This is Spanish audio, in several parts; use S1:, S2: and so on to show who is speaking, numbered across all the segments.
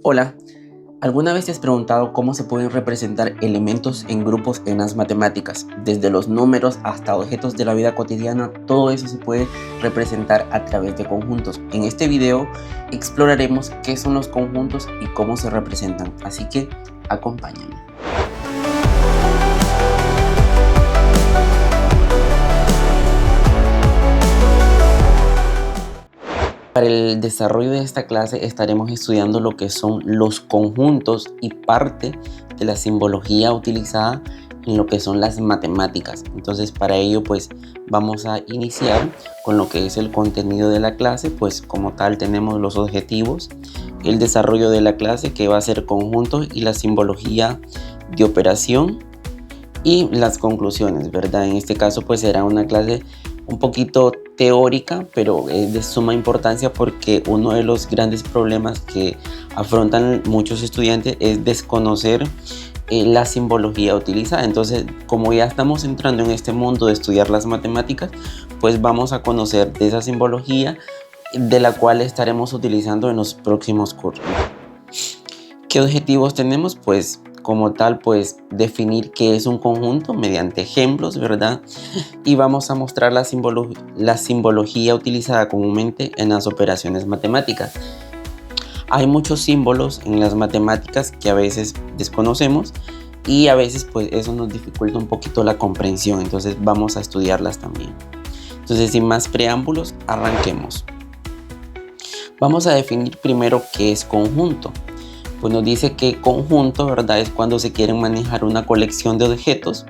S1: Hola, ¿alguna vez te has preguntado cómo se pueden representar elementos en grupos en las matemáticas? Desde los números hasta objetos de la vida cotidiana, todo eso se puede representar a través de conjuntos. En este video exploraremos qué son los conjuntos y cómo se representan, así que acompáñame. Para el desarrollo de esta clase estaremos estudiando lo que son los conjuntos y parte de la simbología utilizada en lo que son las matemáticas. Entonces, para ello pues vamos a iniciar con lo que es el contenido de la clase. Pues como tal tenemos los objetivos, el desarrollo de la clase, que va a ser conjuntos, y la simbología de operación y las conclusiones, ¿verdad? En este caso pues será una clase un poquito teórica, pero es de suma importancia porque uno de los grandes problemas que afrontan muchos estudiantes es desconocer la simbología utilizada. Entonces, como ya estamos entrando en este mundo de estudiar las matemáticas, pues vamos a conocer de esa simbología, de la cual estaremos utilizando en los próximos cursos. ¿Qué objetivos tenemos? Pues como tal, pues definir qué es un conjunto mediante ejemplos, ¿verdad? Y vamos a mostrar la simbología utilizada comúnmente en las operaciones matemáticas. Hay muchos símbolos en las matemáticas que a veces desconocemos y a veces pues eso nos dificulta un poquito la comprensión, entonces vamos a estudiarlas también. Entonces, sin más preámbulos, arranquemos. Vamos a definir primero qué es conjunto. Pues nos dice que conjunto, ¿verdad?, es cuando se quiere manejar una colección de objetos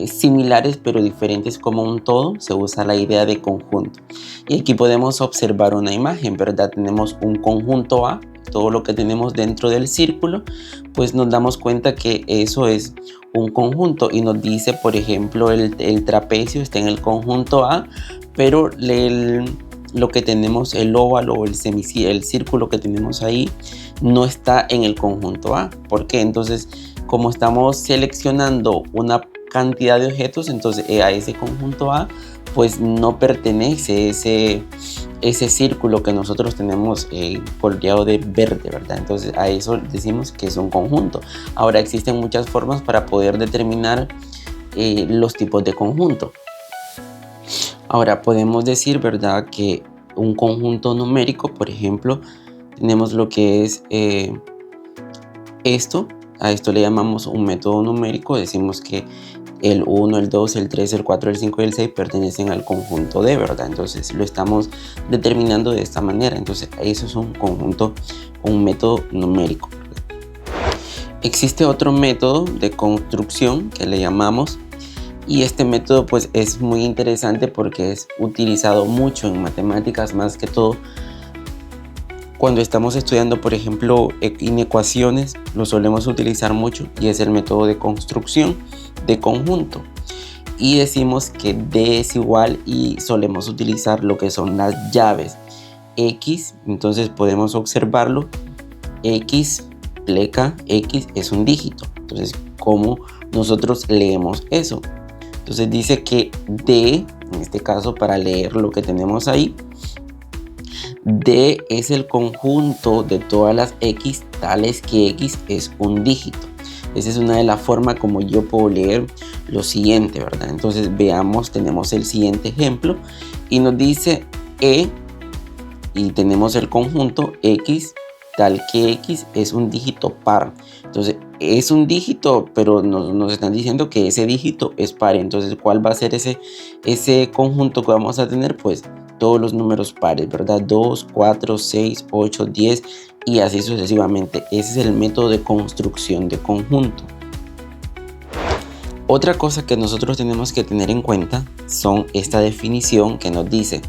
S1: similares pero diferentes como un todo. Se usa la idea de conjunto. Y aquí podemos observar una imagen, ¿verdad? Tenemos un conjunto A, todo lo que tenemos dentro del círculo, pues nos damos cuenta que eso es un conjunto. Y nos dice, por ejemplo, el trapecio está en el conjunto A, pero lo que tenemos, el óvalo o el círculo que tenemos ahí, no está en el conjunto A. ¿Por qué? Entonces, como estamos seleccionando una cantidad de objetos, entonces a ese conjunto A pues no pertenece ese círculo que nosotros tenemos coloreado de verde, ¿verdad? Entonces a eso decimos que es un conjunto. Ahora, existen muchas formas para poder determinar los tipos de conjunto. Ahora podemos decir, ¿verdad?, que un conjunto numérico, por ejemplo, tenemos lo que es a esto le llamamos un método numérico. Decimos que el 1, el 2, el 3, el 4, el 5 y el 6 pertenecen al conjunto D, ¿verdad? Entonces lo estamos determinando de esta manera. Entonces eso es un conjunto, un método numérico. Existe otro método de construcción que le llamamos, y este método pues es muy interesante porque es utilizado mucho en matemáticas, más que todo cuando estamos estudiando, por ejemplo, inecuaciones, lo solemos utilizar mucho, y es el método de construcción de conjunto. Y decimos que D es igual, y solemos utilizar lo que son las llaves X. Entonces podemos observarlo, X, pleca, X es un dígito. Entonces, ¿cómo nosotros leemos eso? Entonces dice que D, en este caso, para leer lo que tenemos ahí, D es el conjunto de todas las X tales que X es un dígito. Esa es una de las formas como yo puedo leer lo siguiente, ¿verdad? Entonces veamos, tenemos el siguiente ejemplo y nos dice E, y tenemos el conjunto X tal que X es un dígito par. Entonces es un dígito, pero nos están diciendo que ese dígito es par. Entonces, ¿cuál va a ser ese conjunto que vamos a tener? Pues todos los números pares, ¿verdad? 2, 4, 6, 8, 10 y así sucesivamente. Ese es el método de construcción de conjunto. Otra cosa que nosotros tenemos que tener en cuenta son esta definición que nos dice: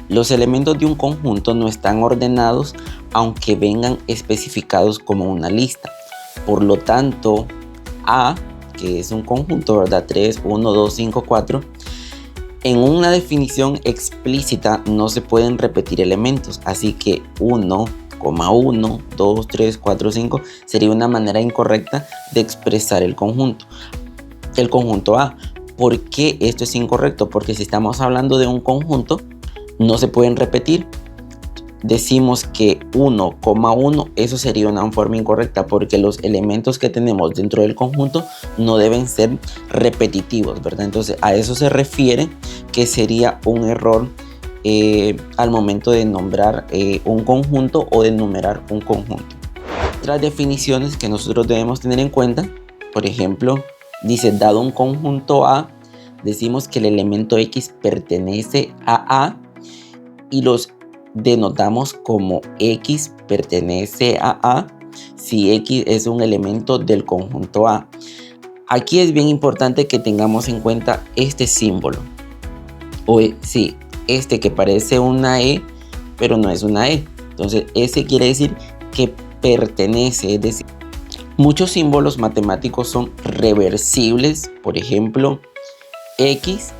S1: los elementos de un conjunto no están ordenados aunque vengan especificados como una lista. Por lo tanto, A, que es un conjunto, ¿verdad? 3, 1, 2, 5, 4. En una definición explícita no se pueden repetir elementos, así que 1, 1, 2, 3, 4, 5 sería una manera incorrecta de expresar el conjunto A. ¿Por qué esto es incorrecto? Porque si estamos hablando de un conjunto, no se pueden repetir. decimos que 1,1, eso sería una forma incorrecta porque los elementos que tenemos dentro del conjunto no deben ser repetitivos, ¿verdad? Entonces a eso se refiere que sería un error al momento de nombrar un conjunto o de enumerar un conjunto. Otras definiciones que nosotros debemos tener en cuenta, por ejemplo, dice dado un conjunto A, decimos que el elemento X pertenece a A y los denotamos como X pertenece a A si X es un elemento del conjunto A. Aquí es bien importante que tengamos en cuenta este símbolo, o sí, este que parece una E, pero no es una E. Entonces, ese quiere decir que pertenece, es decir, muchos símbolos matemáticos son reversibles. Por ejemplo, X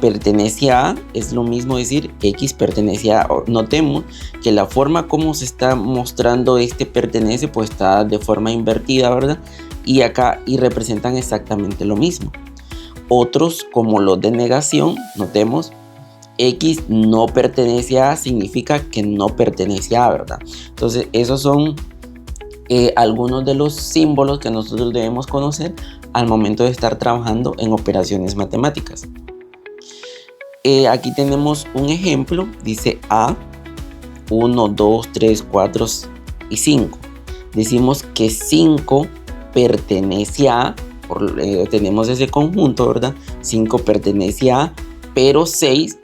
S1: pertenece a A, es lo mismo decir X pertenece a A. Notemos que la forma como se está mostrando este pertenece, pues está de forma invertida, ¿verdad? Y acá representan exactamente lo mismo. Otros, como los de negación, notemos X no pertenece a A, significa que no pertenece a A, ¿verdad? Entonces esos son algunos de los símbolos que nosotros debemos conocer al momento de estar trabajando en operaciones matemáticas. Aquí tenemos un ejemplo, dice A, 1, 2, 3, 4 y 5. Decimos que 5 pertenece a, tenemos ese conjunto, ¿verdad? 5 pertenece a, pero 6,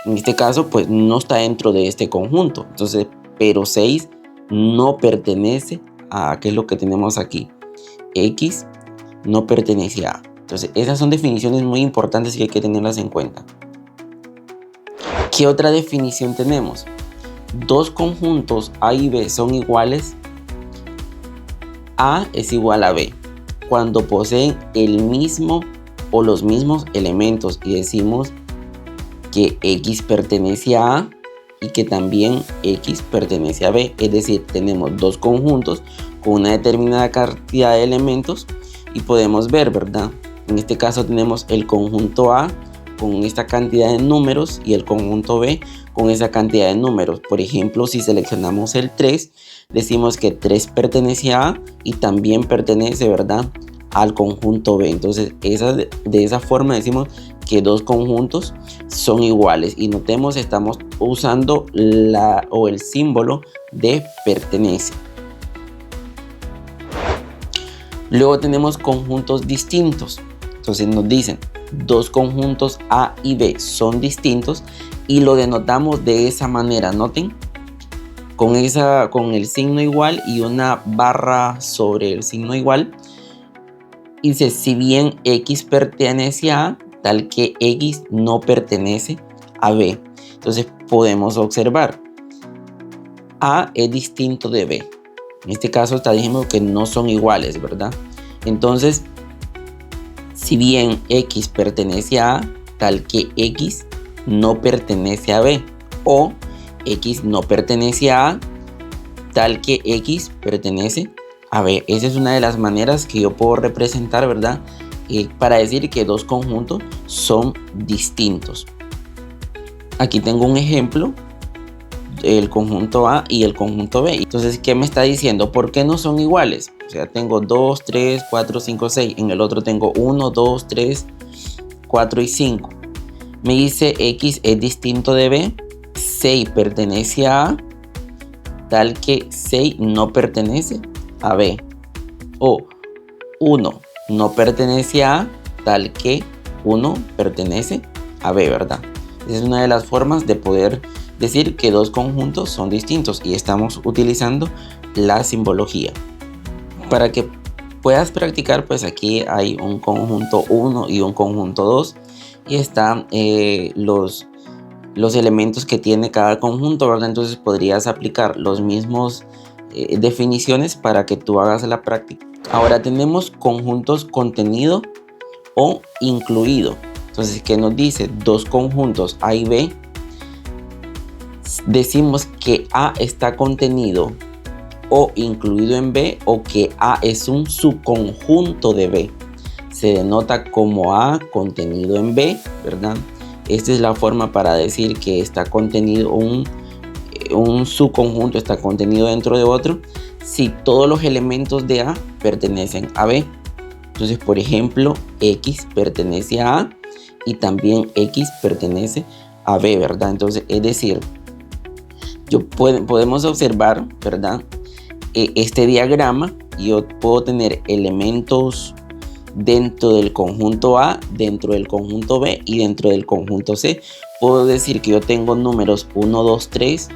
S1: en este caso, pues no está dentro de este conjunto. Entonces, pero 6 no pertenece a, ¿qué es lo que tenemos aquí? X no pertenece a. Entonces, esas son definiciones muy importantes y hay que tenerlas en cuenta. ¿Qué otra definición tenemos? Dos conjuntos A y B son iguales. A es igual a B cuando poseen el mismo o los mismos elementos y decimos que X pertenece a A y que también X pertenece a B. Es decir, tenemos dos conjuntos con una determinada cantidad de elementos y podemos ver, ¿verdad? En este caso tenemos el conjunto A con esta cantidad de números y el conjunto B con esa cantidad de números. Por ejemplo, si seleccionamos el 3, decimos que 3 pertenece a A y también pertenece, ¿verdad?, al conjunto B. Entonces, de esa forma decimos que dos conjuntos son iguales. Y notemos, estamos usando el símbolo de pertenece. Luego tenemos conjuntos distintos. Entonces nos dicen, dos conjuntos A y B son distintos y lo denotamos de esa manera. Noten, con el signo igual y una barra sobre el signo igual. Dice, si bien X pertenece a A, tal que X no pertenece a B. Entonces podemos observar, A es distinto de B. En este caso está diciendo que no son iguales, ¿verdad? Entonces, si bien X pertenece a A, tal que X no pertenece a B. O X no pertenece a A, tal que X pertenece a B. Esa es una de las maneras que yo puedo representar, ¿verdad?, para decir que dos conjuntos son distintos. Aquí tengo un ejemplo, el conjunto A y el conjunto B. Entonces, ¿qué me está diciendo? ¿Por qué no son iguales? O sea, tengo 2, 3, 4, 5, 6. En el otro tengo 1, 2, 3, 4 y 5. Me dice X es distinto de B. 6 pertenece a A, tal que 6 no pertenece a B. O 1 no pertenece a A, tal que 1 pertenece a B, ¿verdad? Esa es una de las formas de poder decir que dos conjuntos son distintos y estamos utilizando la simbología. Para que puedas practicar, pues aquí hay un conjunto 1 y un conjunto 2 y están los elementos que tiene cada conjunto, ¿verdad? Entonces podrías aplicar los mismos definiciones para que tú hagas la práctica. Ahora tenemos conjuntos contenido o incluido. Entonces, ¿qué nos dice? Dos conjuntos A y B. Decimos que A está contenido o incluido en B, o que A es un subconjunto de B. Se denota como A contenido en B, ¿verdad? Esta es la forma para decir que está contenido un subconjunto está contenido dentro de otro si todos los elementos de A pertenecen a B. Entonces, por ejemplo, X pertenece a A y también X pertenece a B, ¿verdad? Entonces, es decir, podemos observar, ¿verdad? Este diagrama, yo puedo tener elementos dentro del conjunto A, dentro del conjunto B y dentro del conjunto C. Puedo decir que yo tengo números 1, 2, 3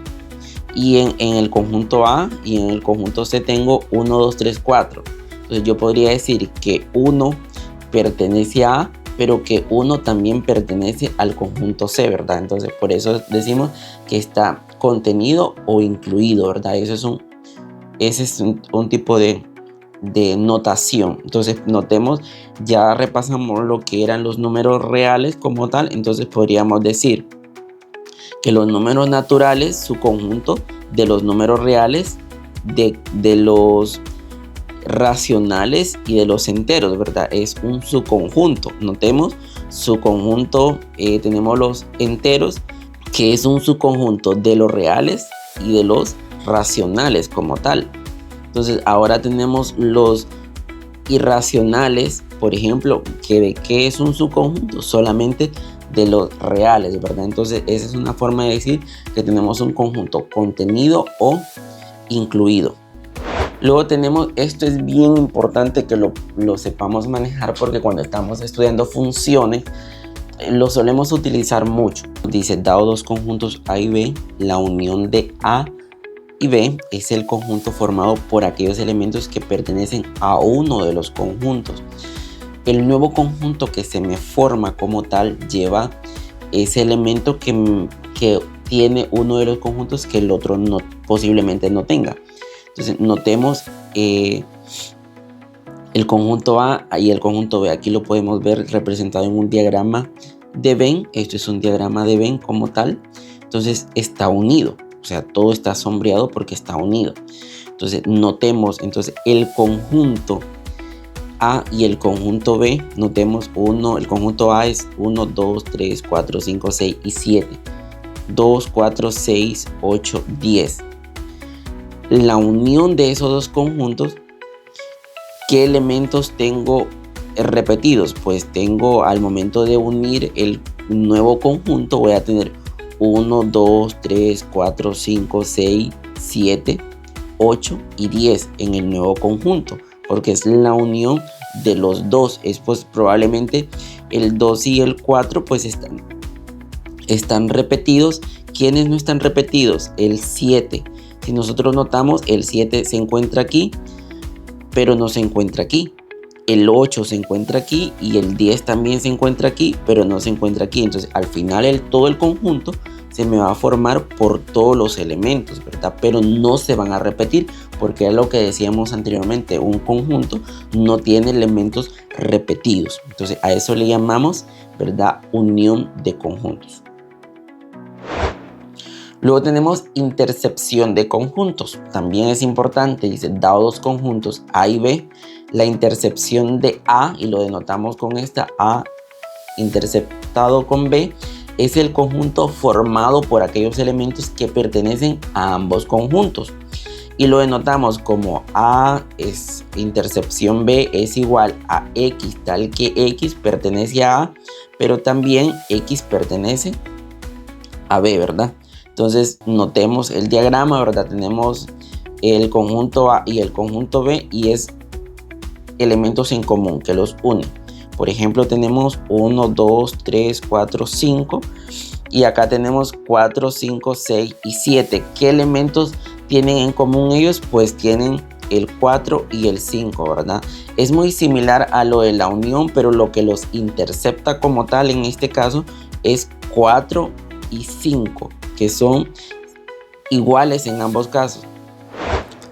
S1: y en el conjunto A y en el conjunto C tengo 1, 2, 3, 4. Entonces yo podría decir que 1 pertenece a A, pero que 1 también pertenece al conjunto C, ¿verdad? Entonces por eso decimos que está contenido o incluido, ¿verdad? Ese es un tipo de notación. Entonces notemos, ya repasamos lo que eran los números reales como tal. Entonces podríamos decir que los números naturales, su conjunto de los números reales, de los racionales y de los enteros, ¿verdad? Es un subconjunto. Notemos, su conjunto, tenemos los enteros, que es un subconjunto de los reales y de los racionales como tal. Entonces ahora tenemos los irracionales, por ejemplo, que de qué es un subconjunto, solamente de los reales, ¿verdad? Entonces esa es una forma de decir que tenemos un conjunto contenido o incluido. Luego tenemos, esto es bien importante que lo sepamos manejar, porque cuando estamos estudiando funciones lo solemos utilizar mucho. Dice, dado dos conjuntos A y B, la unión de A y B es el conjunto formado por aquellos elementos que pertenecen a uno de los conjuntos. El nuevo conjunto que se me forma como tal lleva ese elemento que tiene uno de los conjuntos que el otro posiblemente no tenga. Entonces notemos el conjunto A y el conjunto B. Aquí lo podemos ver representado en un diagrama de Venn. Esto es un diagrama de Venn como tal. Entonces está unido. O sea, todo está sombreado porque está unido. Entonces notemos el conjunto A y el conjunto B. Notemos el conjunto A es 1, 2, 3, 4, 5, 6 y 7. 2, 4, 6, 8, 10. La unión de esos dos conjuntos, ¿qué elementos tengo repetidos? Pues tengo, al momento de unir el nuevo conjunto, voy a tener 1, 2, 3, 4, 5, 6, 7, 8 y 10 en el nuevo conjunto, porque es la unión de los dos. Es pues probablemente el 2 y el 4 pues están repetidos. ¿Quiénes no están repetidos? El 7. Si nosotros notamos, el 7 se encuentra aquí, pero no se encuentra aquí. El 8 se encuentra aquí y el 10 también se encuentra aquí, pero no se encuentra aquí. Entonces al final todo el conjunto se me va a formar por todos los elementos, ¿verdad? Pero no se van a repetir, porque es lo que decíamos anteriormente, un conjunto no tiene elementos repetidos. Entonces a eso le llamamos, ¿verdad?, unión de conjuntos. Luego tenemos intercepción de conjuntos. También es importante, dice, dado dos conjuntos A y B, la intercepción de A, y lo denotamos con esta A interceptado con B, es el conjunto formado por aquellos elementos que pertenecen a ambos conjuntos. Y lo denotamos como A es intercepción B es igual a X, tal que X pertenece a A, pero también X pertenece a B, ¿verdad? Entonces notemos el diagrama, ¿verdad? Tenemos el conjunto A y el conjunto B y es elementos en común que los unen. Por ejemplo, tenemos 1, 2, 3, 4, 5 y acá tenemos 4, 5, 6 y 7. ¿Qué elementos tienen en común ellos? Pues tienen el 4 y el 5, ¿verdad? Es muy similar a lo de la unión, pero lo que los intercepta como tal en este caso es 4 y 5, que son iguales en ambos casos.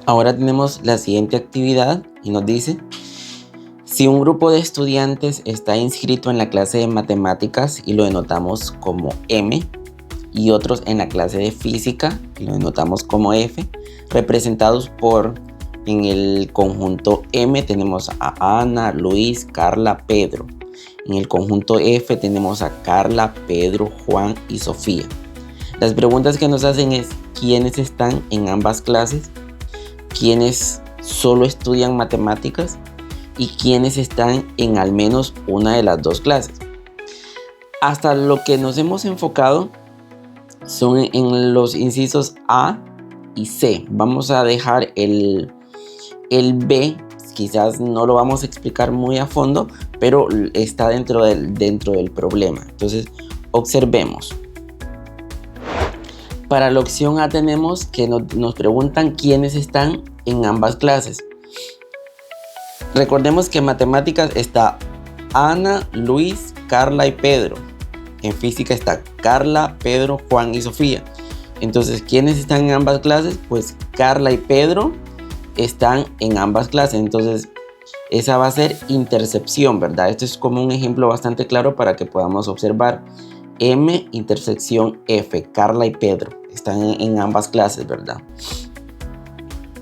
S1: Ahora tenemos la siguiente actividad y nos dice: si un grupo de estudiantes está inscrito en la clase de matemáticas y lo denotamos como M, y otros en la clase de física y lo denotamos como F, representados por, en el conjunto M tenemos a Ana, Luis, Carla, Pedro. En el conjunto F tenemos a Carla, Pedro, Juan y Sofía. Las preguntas que nos hacen es: quiénes están en ambas clases, quiénes solo estudian matemáticas y quiénes están en al menos una de las dos clases. Hasta lo que nos hemos enfocado son en los incisos A y C. Vamos a dejar el B, quizás no lo vamos a explicar muy a fondo, pero está dentro del problema. Entonces, observemos. Para la opción A tenemos que nos preguntan quiénes están en ambas clases. Recordemos que en matemáticas está Ana, Luis, Carla y Pedro. En física está Carla, Pedro, Juan y Sofía. Entonces, ¿quiénes están en ambas clases? Pues Carla y Pedro están en ambas clases. Entonces, esa va a ser intercepción, ¿verdad? Esto es como un ejemplo bastante claro para que podamos observar. M intersección F, Carla y Pedro están en ambas clases, ¿verdad?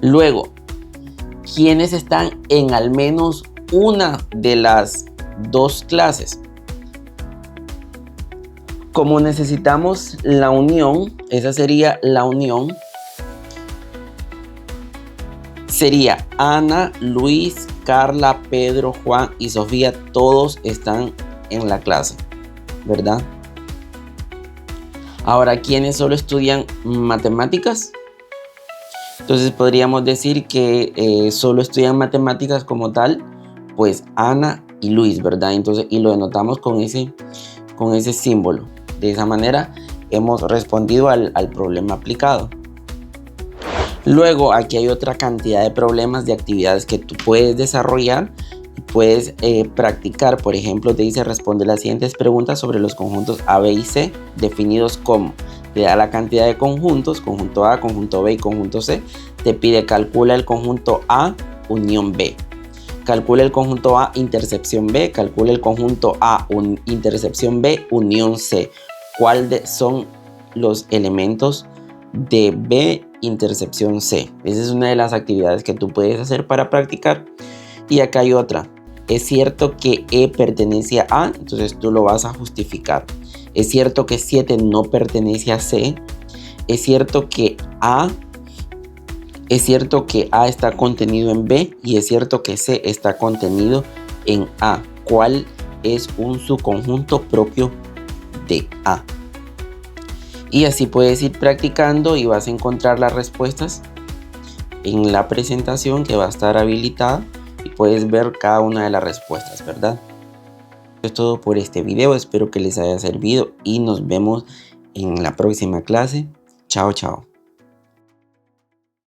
S1: Luego, ¿quiénes están en al menos una de las dos clases? Como necesitamos la unión, esa sería la unión. Sería Ana, Luis, Carla, Pedro, Juan y Sofía. Todos están en la clase, ¿verdad? Ahora, ¿quiénes solo estudian matemáticas? Entonces podríamos decir que solo estudian matemáticas como tal, pues Ana y Luis, ¿verdad? Entonces, y lo denotamos con ese símbolo. De esa manera hemos respondido al problema aplicado. Luego aquí hay otra cantidad de problemas, de actividades que tú puedes desarrollar y puedes practicar. Por ejemplo, te dice responde las siguientes preguntas sobre los conjuntos A, B y C definidos como. Te da la cantidad de conjuntos, conjunto A, conjunto B y conjunto C. Te pide calcula el conjunto A unión B. Calcula el conjunto A intercepción B. Calcula el conjunto A intercepción B unión C. ¿Cuáles son los elementos de B intercepción C? Esa es una de las actividades que tú puedes hacer para practicar. Y acá hay otra. Es cierto que E pertenece a A, entonces tú lo vas a justificar. Es cierto que 7 no pertenece a C. Es cierto que A está contenido en B y es cierto que C está contenido en A. ¿Cuál es un subconjunto propio de A? Y así puedes ir practicando y vas a encontrar las respuestas en la presentación que va a estar habilitada y puedes ver cada una de las respuestas, ¿verdad? Eso es todo por este video, espero que les haya servido y nos vemos en la próxima clase. Chao, chao.